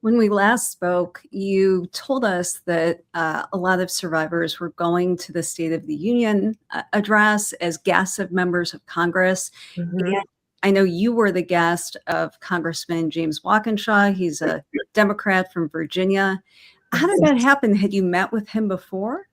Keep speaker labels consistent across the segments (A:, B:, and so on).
A: When we last spoke, you told us that a lot of survivors were going to the State of the Union address as guests of members of Congress.
B: Mhm.
A: And I know you were the guest of Congressman James Walkinshaw. He's a Democrat from Virginia. How did that happen? Had you met with him before?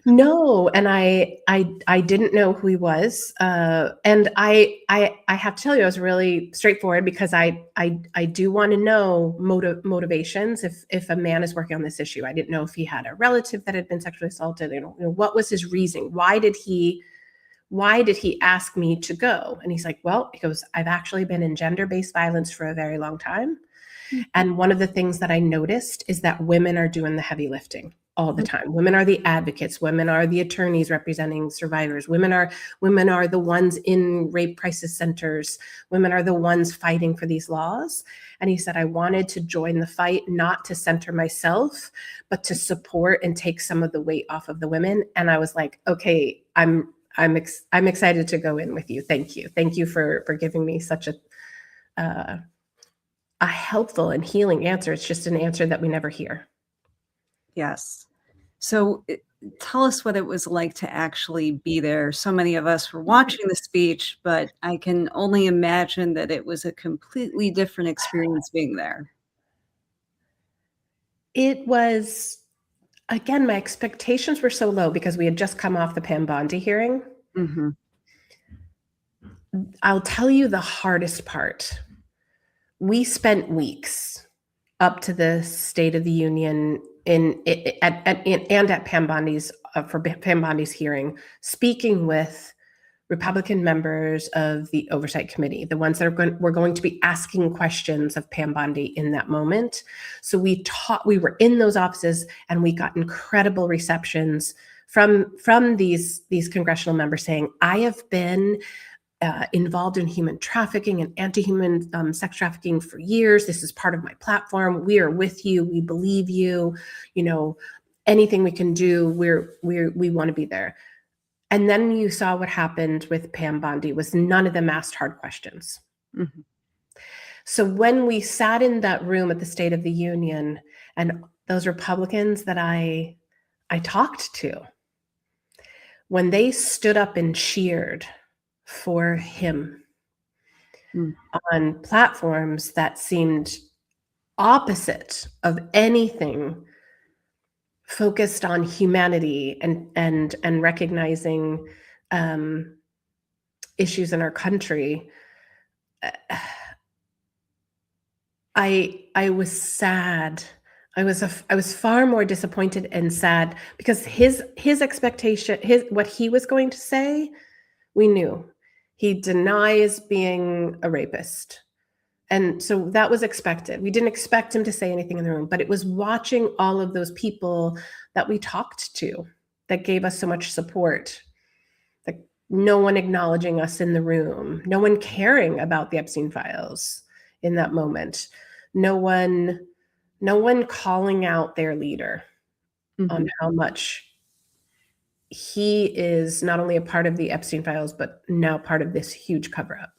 B: No, and I didn't know who he was, and I have to tell you, I was really straightforward because I do want to know motivations if a man is working on this issue. I didn't know if he had a relative that had been sexually assaulted. What was his reasoning? Why did he ask me to go? And he's like, well, he goes, I've actually been in gender-based violence for a very long time, and one of the things that I noticed is that women are doing the heavy lifting all the time. Women are the advocates. Women are the attorneys representing survivors. Women are the ones in rape crisis centers. Women are the ones fighting for these laws. And he said, I wanted to join the fight, not to center myself, but to support and take some of the weight off of the women. And I was like, okay, I'm excited to go in with you. Thank you. Thank you for giving me such a helpful and healing answer. It's just an answer that we never hear.
A: Yes. So tell us what it was like to actually be there. So many of us were watching the speech, but I can only imagine that it was a completely different experience being there.
B: It was, again, my expectations were so low because we had just come off the Pam Bondi hearing.
A: Mm-hmm.
B: I'll tell you the hardest part. We spent weeks up to the State of the Union and at Pam Bondi's for Pam Bondi's hearing, speaking with Republican members of the Oversight Committee, the ones that were going to be asking questions of Pam Bondi in that moment. So we were in those offices, and we got incredible receptions from these congressional members saying, I have been involved in human trafficking and anti-human sex trafficking for years. This is part of my platform. We are with you. We believe you. Anything we can do, we want to be there. And then you saw what happened with Pam Bondi was none of them asked hard questions.
A: Mm-hmm.
B: So when we sat in that room at the State of the Union, and those Republicans that I talked to, when they stood up and cheered for him on platforms that seemed opposite of anything focused on humanity and recognizing issues in our country, I was sad. I was far more disappointed and sad because his expectation, what he was going to say, we knew. He denies being a rapist. And so that was expected. We didn't expect him to say anything in the room, but it was watching all of those people that we talked to that gave us so much support. Like no one acknowledging us in the room, no one caring about the Epstein files in that moment, no one calling out their leader on how much he is not only a part of the Epstein files, but now part of this huge cover-up.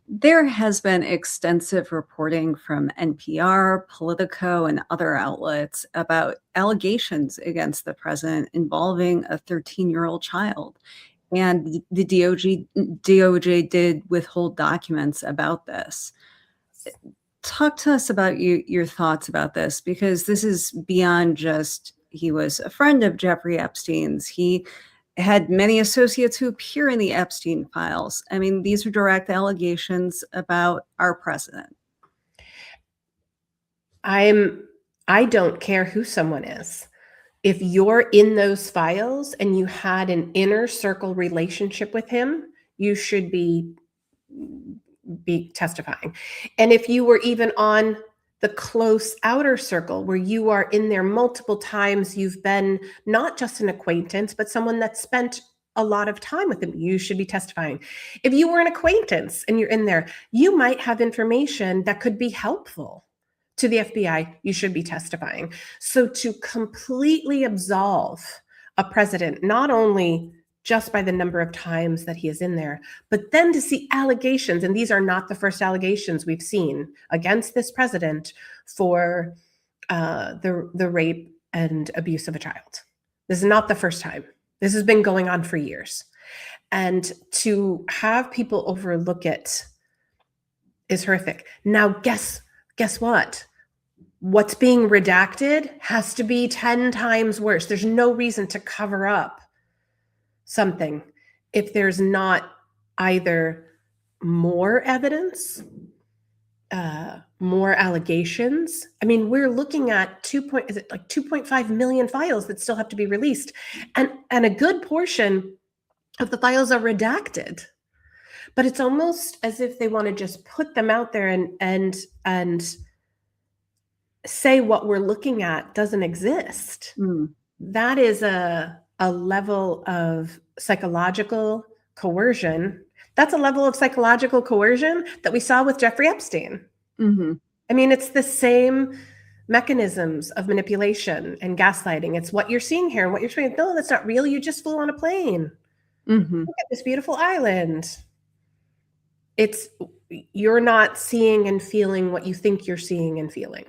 A: There has been extensive reporting from NPR, Politico, and other outlets about allegations against the president involving a 13-year-old child. And the DOJ did withhold documents about this. Talk to us about your thoughts about this, because this is beyond just he was a friend of Jeffrey Epstein's. He had many associates who appear in the Epstein files. I mean, these are direct allegations about our president.
B: I don't care who someone is. If you're in those files and you had an inner circle relationship with him, you should be testifying. And if you were even on the close outer circle where you are in there multiple times, you've been not just an acquaintance, but someone that spent a lot of time with him, you should be testifying. If you were an acquaintance and you're in there, you might have information that could be helpful to the FBI, you should be testifying. So to completely absolve a president, not only just by the number of times that he is in there. But then to see allegations, and these are not the first allegations we've seen against this president for the rape and abuse of a child. This is not the first time. This has been going on for years. And to have people overlook it is horrific. Now, guess what? What's being redacted has to be 10 times worse. There's no reason to cover up something if there's not either more evidence, more allegations. I mean, we're looking at 2.5 million files that still have to be released, and a good portion of the files are redacted. But it's almost as if they want to just put them out there and say what we're looking at doesn't exist. That is a level of psychological coercion. That's a level of psychological coercion that we saw with Jeffrey Epstein. I mean, it's the same mechanisms of manipulation and gaslighting. It's what you're seeing here and what you're saying. No, that's not real. You just flew on a plane. Look at this beautiful island. You're not seeing and feeling what you think you're seeing and feeling.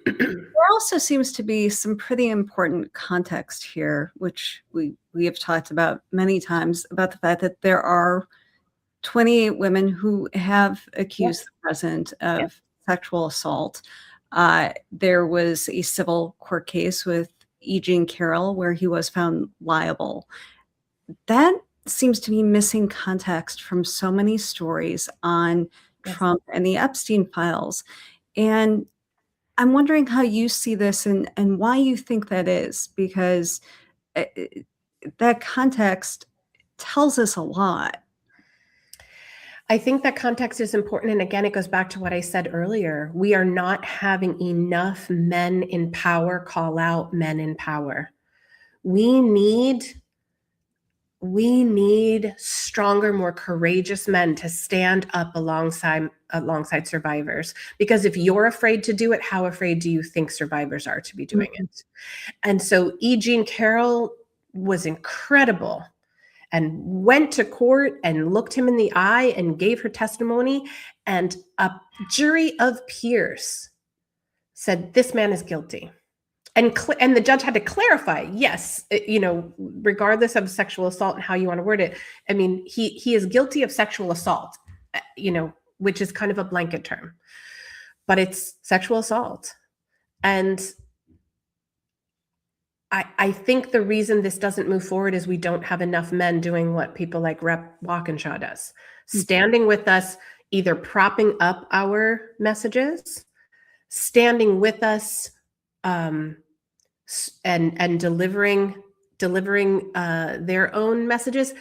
A: There also seems to be some pretty important context here, which we have talked about many times, about the fact that there are 28 women who have accused the president of sexual assault. There was a civil court case with E. Jean Carroll where he was found liable. That seems to be missing context from so many stories on Trump and the Epstein files. And I'm wondering how you see this and why you think that is, because that context tells us a lot.
B: I think that context is important. And again, it goes back to what I said earlier. We are not having enough men in power call out men in power. We need stronger, more courageous men to stand up alongside survivors. Because if you're afraid to do it, how afraid do you think survivors are to be doing it? And so E. Jean Carroll was incredible and went to court and looked him in the eye and gave her testimony. And a jury of peers said, this man is guilty. And the judge had to clarify, yes, regardless of sexual assault and how you want to word it. I mean, he is guilty of sexual assault, which is kind of a blanket term, but it's sexual assault. And I think the reason this doesn't move forward is we don't have enough men doing what people like Rep. Walkinshaw does, standing with us, either propping up our messages, standing with us, and delivering their own messages,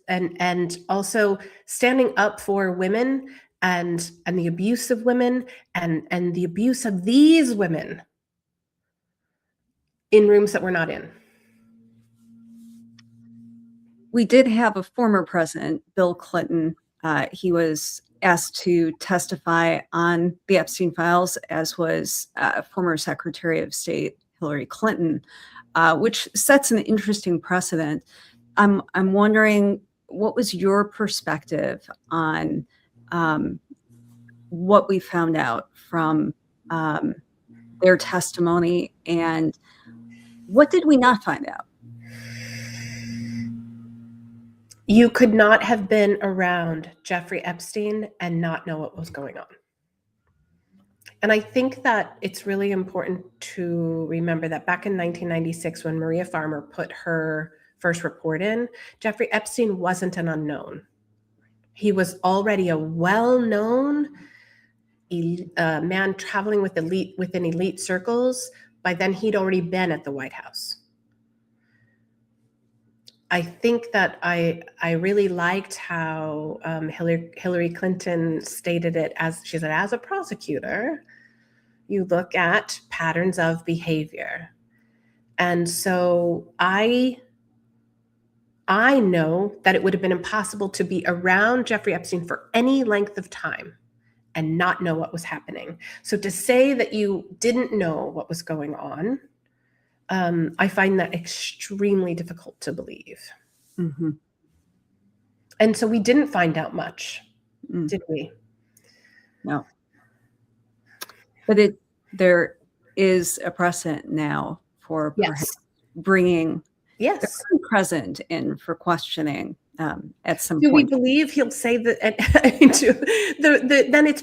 B: and also standing up for women and the abuse of women and the abuse of these women in rooms that we're not in.
A: We did have a former president, Bill Clinton. He was asked to testify on the Epstein files, as was former Secretary of State Hillary Clinton, which sets an interesting precedent. I'm wondering, what was your perspective on what we found out from their testimony, and what did we not find out?
B: You could not have been around Jeffrey Epstein and not know what was going on. And I think that it's really important to remember that back in 1996, when Maria Farmer put her first report in, Jeffrey Epstein wasn't an unknown. He was already a well-known man traveling within elite circles. By then, he'd already been at the White House. I think that I really liked how Hillary Clinton stated it, as she said, as a prosecutor, you look at patterns of behavior. And so I know that it would have been impossible to be around Jeffrey Epstein for any length of time and not know what was happening. So to say that you didn't know what was going on I find that extremely difficult to believe.
A: Mm-hmm.
B: And so we didn't find out much,
A: Mm.
B: did we?
A: No, but there is a precedent now for perhaps
B: Yes.
A: bringing the
B: Yes.
A: current president in for questioning at some
B: Do we
A: point.
B: believe he'll say that? Then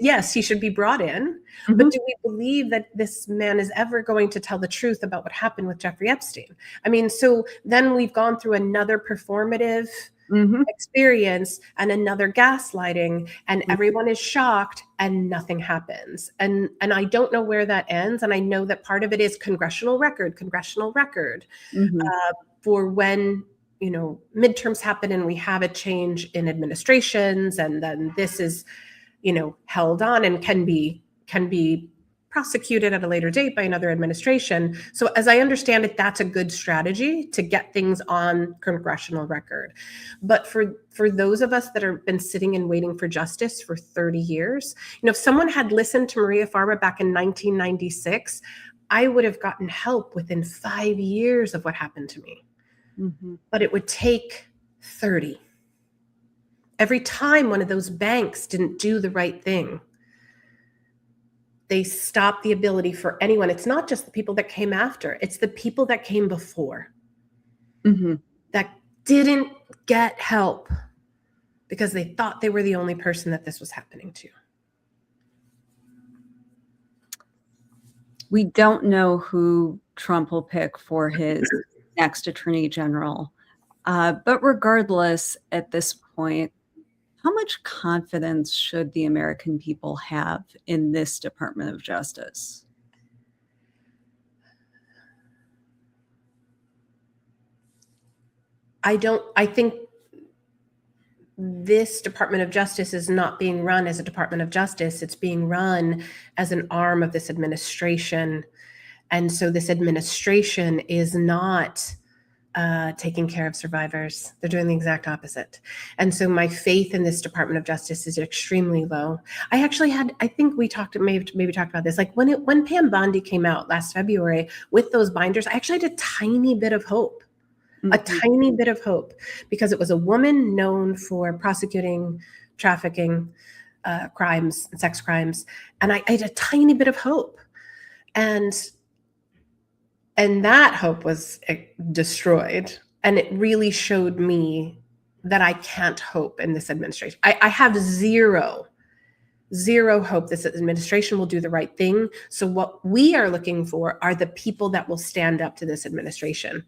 B: yes, he should be brought in. But
A: Mhm.
B: do we believe that this man is ever going to tell the truth about what happened with Jeffrey Epstein? I mean, so then we've gone through another performative
A: Mhm.
B: experience and another gaslighting, and
A: Mhm.
B: everyone is shocked and nothing happens. And I don't know where that ends. And I know that part of it is congressional record
A: Mhm.
B: for when midterms happen and we have a change in administrations, and then this is held on and can be prosecuted at a later date by another administration. So as I understand it, that's a good strategy to get things on congressional record. But for those of us that have been sitting and waiting for justice for 30 years, if someone had listened to Maria Farber back in 1996, I would have gotten help within 5 years of what happened to me.
A: Mhm.
B: But it would take 30. Every time one of those banks didn't do the right thing, they stopped the ability for anyone. It's not just the people that came after, it's the people that came before
A: Mhm.
B: that didn't get help because they thought they were the only person that this was happening to.
A: We don't know who Trump will pick for his next attorney general. But regardless, at this point, how much confidence should the American people have in this Department of Justice?
B: I think this Department of Justice is not being run as a Department of Justice. It's being run as an arm of this administration. And so this administration is not taking care of survivors. They're doing the exact opposite. And so my faith in this Department of Justice is extremely low. I think we maybe talked about this. Like when Pam Bondi came out last February with those binders, I actually had a tiny bit of hope. A
A: Mhm.
B: tiny bit of hope, because it was a woman known for prosecuting trafficking crimes, sex crimes, and I had a tiny bit of hope, and that hope was destroyed, and it really showed me that I can't hope in this administration. I have zero hope this administration will do the right thing. So what we are looking for are the people that will stand up to this administration.